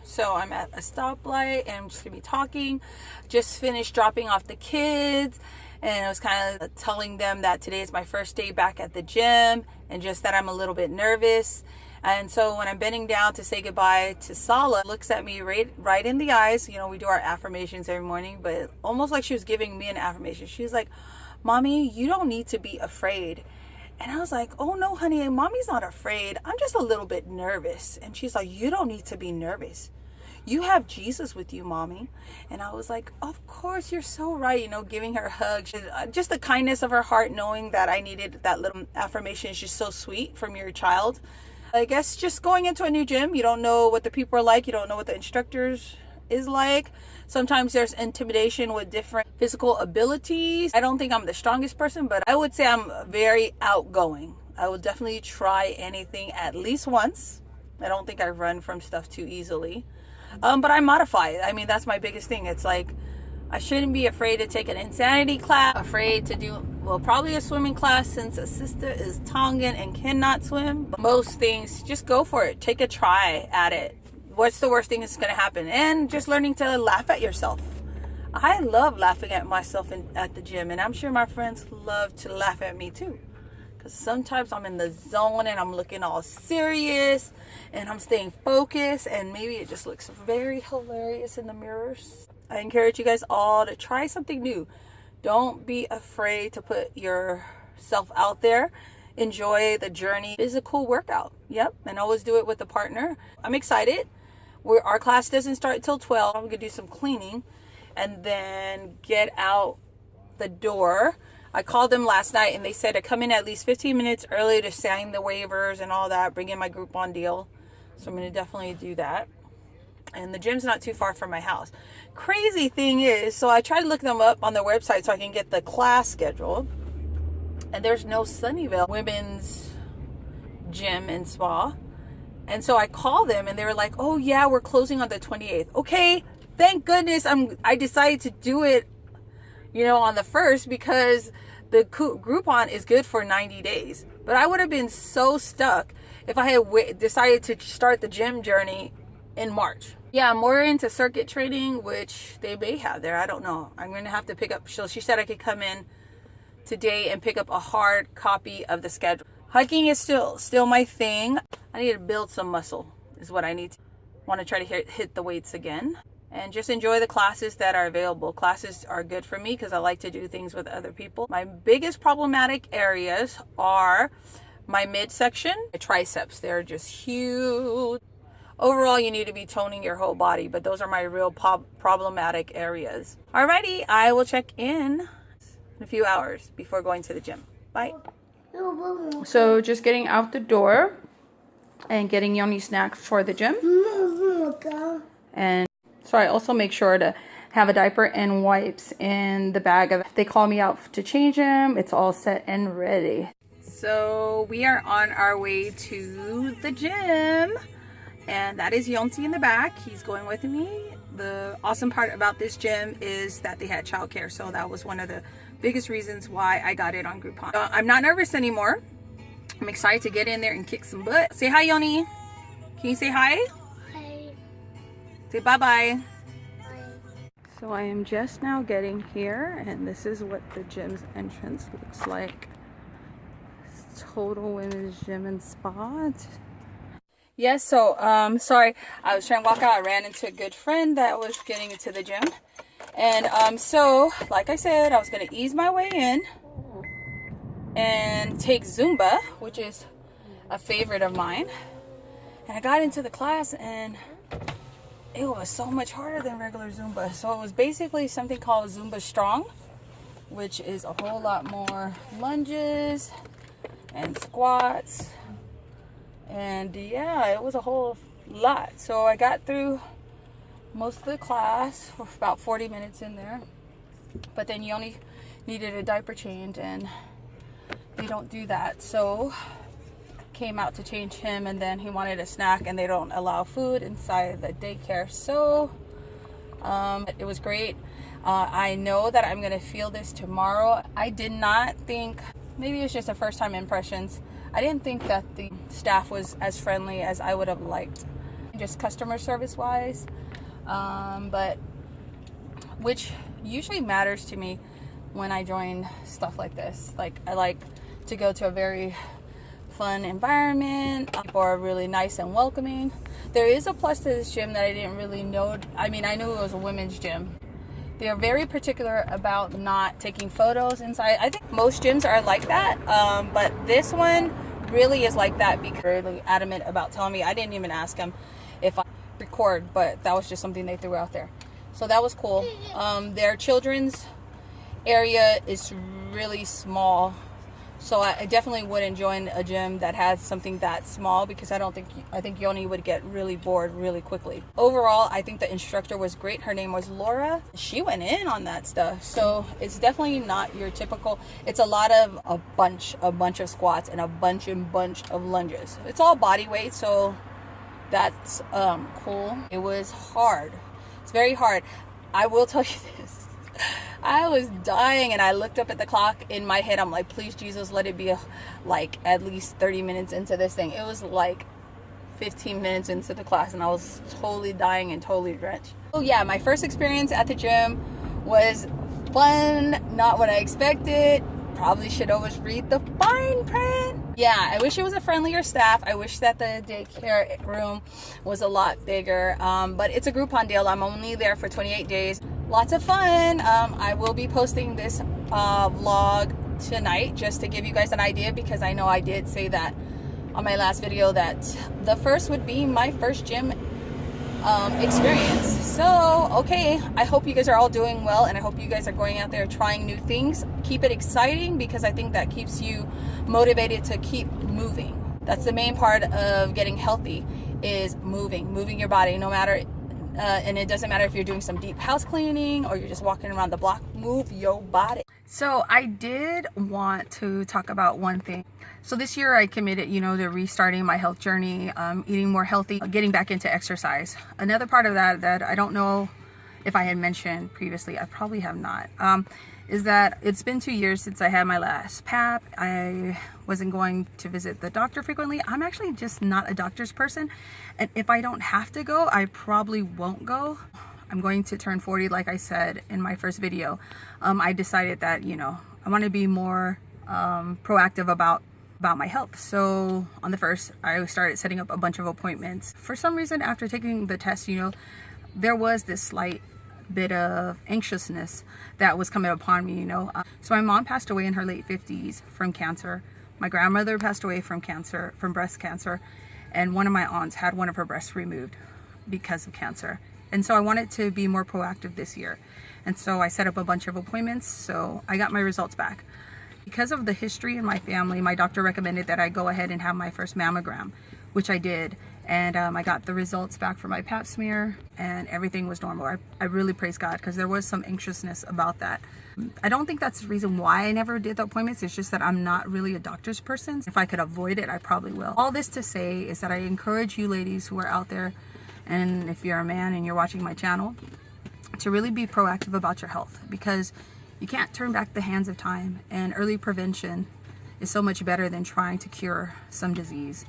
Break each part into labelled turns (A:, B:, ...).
A: So I'm at a stoplight and I'm just gonna be talking. Just finished dropping off the kids, and I was kind of telling them that today is my first day back at the gym and just that I'm a little bit nervous. And so when I'm bending down to say goodbye to Sala, looks at me right in the eyes. You know, we do our affirmations every morning, but almost like she was giving me an affirmation. She was like, "Mommy, you don't need to be afraid." And I was like, "Oh no, honey, mommy's not afraid. I'm just a little bit nervous." And she's like, "You don't need to be nervous. You have Jesus with you, mommy." And I was like, "Of course, you're so right." You know, giving her a hug. Just the kindness of her heart, knowing that I needed that little affirmation is just so sweet from your child. I guess just going into a new gym, you don't know what the people are like. You don't know what the instructors is like. Sometimes there's intimidation with different physical abilities. I don't think I'm the strongest person, but I would say I'm very outgoing. I will definitely try anything at least once. I don't think I run from stuff too easily. But I modify it. I mean, that's my biggest thing. It's like, I shouldn't be afraid to take an insanity class, afraid to do, well, probably a swimming class since a sister is Tongan and cannot swim. But most things, just go for it. Take a try at it. What's the worst thing that's going to happen? And just learning to laugh at yourself. I love laughing at myself at the gym, and I'm sure my friends love to laugh at me too. Because sometimes I'm in the zone and I'm looking all serious and I'm staying focused, and maybe it just looks very hilarious in the mirrors. I encourage you guys all to try something new. Don't be afraid to put yourself out there. Enjoy the journey. Physical workout. Yep. And always do it with a partner. I'm excited. Our class doesn't start till 12. I'm going to do some cleaning and then get out the door. I called them last night and they said to come in at least 15 minutes early to sign the waivers and all that. Bring in my groupon deal. So I'm going to definitely do that. And the gym's not too far from my house. Crazy thing is, so I tried to look them up on their website so I can get the class scheduled. And there's no Sunnyvale women's gym and spa. And so I called them and they were like, "Oh yeah, we're closing on the 28th. Okay, thank goodness I decided to do it, you know, on the 1st, because the Groupon is good for 90 days. But I would have been so stuck if I had decided to start the gym journey in March. Yeah, I'm more into circuit training, which they may have there. I don't know. I'm going to have to pick up. So she said I could come in today and pick up a hard copy of the schedule. Hiking is still my thing. I need to build some muscle is what I need. Want to try to hit the weights again. And just enjoy the classes that are available. Classes are good for me because I like to do things with other people. My biggest problematic areas are my midsection, my triceps. They're just huge. Overall, you need to be toning your whole body, but those are my real problematic areas. Alrighty, I will check in a few hours before going to the gym. Bye. So just getting out the door and getting Yoni snacks for the gym. And so I also make sure to have a diaper and wipes in the bag. If they call me out to change them, it's all set and ready. So we are on our way to the gym. And that is Yonsi in the back. He's going with me. The awesome part about this gym is that they had childcare. So that was one of the biggest reasons why I got it on Groupon. I'm not nervous anymore. I'm excited to get in there and kick some butt. Say hi, Yoni. Can you say hi?
B: Hi.
A: Say bye-bye.
B: Hi.
A: So I am just now getting here, and this is what the gym's entrance looks like. It's total women's gym and spa. Yes, so sorry, I was trying to walk out. I ran into a good friend that was getting into the gym. And so, like I said, I was going to ease my way in and take Zumba, which is a favorite of mine. And I got into the class and it was so much harder than regular Zumba. So it was basically something called Zumba Strong, which is a whole lot more lunges and squats. And yeah, it was a whole lot. So I got through most of the class for about 40 minutes in there. But then you only needed a diaper change and they don't do that. So came out to change him, and then he wanted a snack, and they don't allow food inside the daycare. So it was great. I know that I'm gonna feel this tomorrow. I did not think, maybe it's just a first time impressions, I didn't think that the staff was as friendly as I would have liked. just customer service wise, but which usually matters to me when I join stuff like this. Like, I like to go to a very fun environment. People are really nice and welcoming. There is a plus to this gym that I didn't really know. I mean, I knew it was a women's gym. They are very particular about not taking photos inside. I think most gyms are like that, but this one really is like that because they're really adamant about telling me. I didn't even ask them if I record, but that was just something they threw out there. So that was cool. Their children's area is really small, so I definitely wouldn't join a gym that has something that small, because I think Yoni would get really bored really quickly. Overall, I think the instructor was great. Her name was Laura. She went in on that stuff. So it's definitely not your typical. It's a lot of a bunch of squats and a bunch of lunges. It's all body weight, so that's cool. It was hard. It's very hard. I will tell you this. I was dying, and I looked up at the clock. In my head, I'm like, please Jesus, let it be like at least 30 minutes into this thing. It was like 15 minutes into the class, and I was totally dying and totally drenched. Oh yeah, my first experience at the gym was fun, not what I expected. Probably should always read the fine print. Yeah, I wish it was a friendlier staff. I wish that the daycare room was a lot bigger, but it's a Groupon deal. I'm only there for 28 days. Lots of fun. I will be posting this vlog tonight just to give you guys an idea, because I know I did say that on my last video that the first would be my first gym experience. So okay, I hope you guys are all doing well, and I hope you guys are going out there trying new things. Keep it exciting, because I think that keeps you motivated to keep moving. That's the main part of getting healthy, is moving your body, no matter and it doesn't matter if you're doing some deep house cleaning or you're just walking around the block. Move your body. So I did want to talk about one thing. So this year I committed, to restarting my health journey, eating more healthy, getting back into exercise. Another part of that I don't know if I had mentioned previously, I probably have not, is that it's been 2 years since I had my last PAP. I wasn't going to visit the doctor frequently. I'm actually just not a doctor's person, and if I don't have to go, I probably won't go. I'm going to turn 40, like I said in my first video. I decided that, I want to be more proactive about my health. So on the first, I started setting up a bunch of appointments. For some reason, after taking the test, there was this slight bit of anxiousness that was coming upon me, So my mom passed away in her late 50s from cancer. My grandmother passed away from breast cancer, and one of my aunts had one of her breasts removed because of cancer. And so I wanted to be more proactive this year. And so I set up a bunch of appointments. So I got my results back. Because of the history in my family, my doctor recommended that I go ahead and have my first mammogram, which I did. And I got the results back for my pap smear, and everything was normal. I really praise God, because there was some anxiousness about that. I don't think that's the reason why I never did the appointments. It's just that I'm not really a doctor's person. If I could avoid it, I probably will. All this to say is that I encourage you ladies who are out there, and if you're a man and you're watching my channel, to really be proactive about your health, because you can't turn back the hands of time, and early prevention is so much better than trying to cure some disease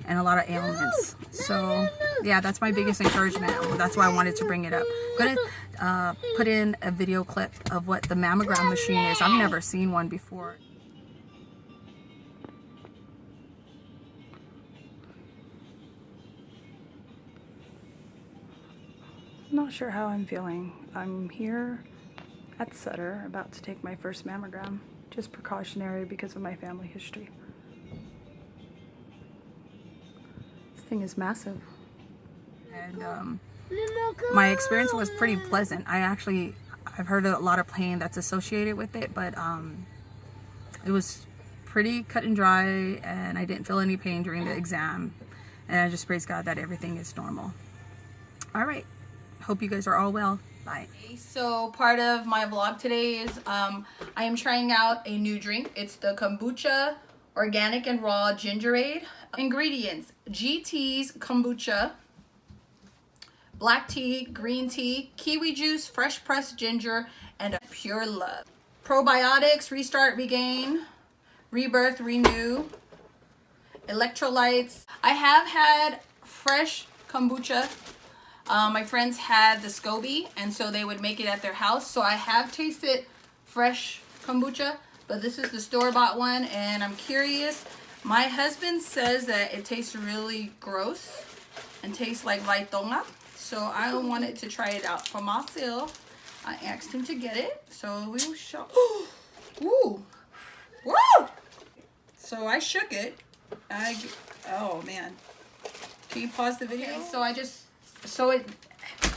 A: and a lot of ailments. So yeah, that's my biggest encouragement. That's why I wanted to bring it up. I'm gonna put in a video clip of what the mammogram machine is. I've never seen one before. I'm not sure how I'm feeling. I'm here at Sutter about to take my first mammogram, just precautionary because of my family history. Thing is massive, and my experience was pretty pleasant. I've heard a lot of pain that's associated with it, but it was pretty cut and dry, and I didn't feel any pain during the exam, and I just praise God that everything is normal. All right, hope you guys are all well. Bye. So part of my vlog today is I am trying out a new drink. It's the Kombucha Organic and Raw Gingerade. Ingredients: GT's kombucha, black tea, green tea, kiwi juice, fresh pressed ginger, and pure love. Probiotics: restart, regain, rebirth, renew. Electrolytes: I have had fresh kombucha. My friends had the SCOBY, and so they would make it at their house. So I have tasted fresh kombucha, but this is the store-bought one, and I'm curious. My husband says that it tastes really gross and tastes like laitonga, so I wanted to try it out for myself. I asked him to get it, so we will show. Ooh, woo! So I shook it. Oh man, can you pause the video? Okay, so it,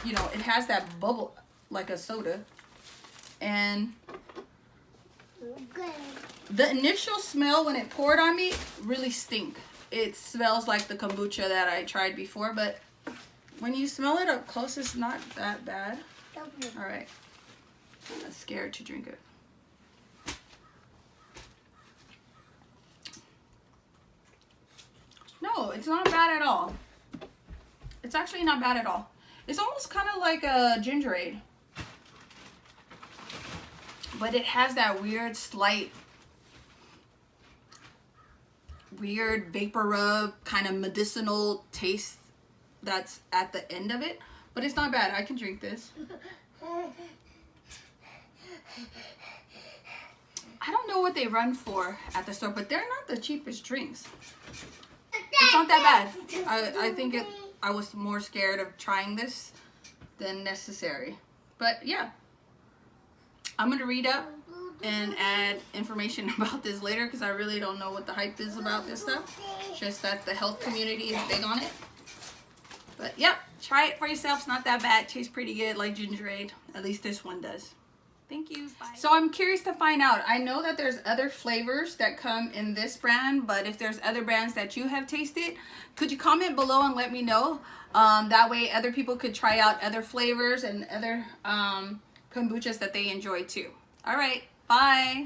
A: you know, it has that bubble like a soda, and the initial smell when it poured on me really stink. It smells like the kombucha that I tried before, but when you smell it up close, it's not that bad. All right, I'm scared to drink it. No, it's not bad at all. It's actually not bad at all. It's almost kind of like a gingerade, but it has that weird slight, weird vapor rub kind of medicinal taste that's at the end of it, but it's not bad. I can drink this. I don't know what they run for at the store, but they're not the cheapest drinks. It's not that bad. I think I was more scared of trying this than necessary. But yeah, I'm gonna read up and add information about this later, because I really don't know what the hype is about this stuff. Just that the health community is big on it. But yep, try it for yourself. It's not that bad. Tastes pretty good, like gingerade. At least this one does. Thank you. Bye. So I'm curious to find out. I know that there's other flavors that come in this brand, but if there's other brands that you have tasted, could you comment below and let me know? That way other people could try out other flavors and other kombuchas that they enjoy too. All right, bye.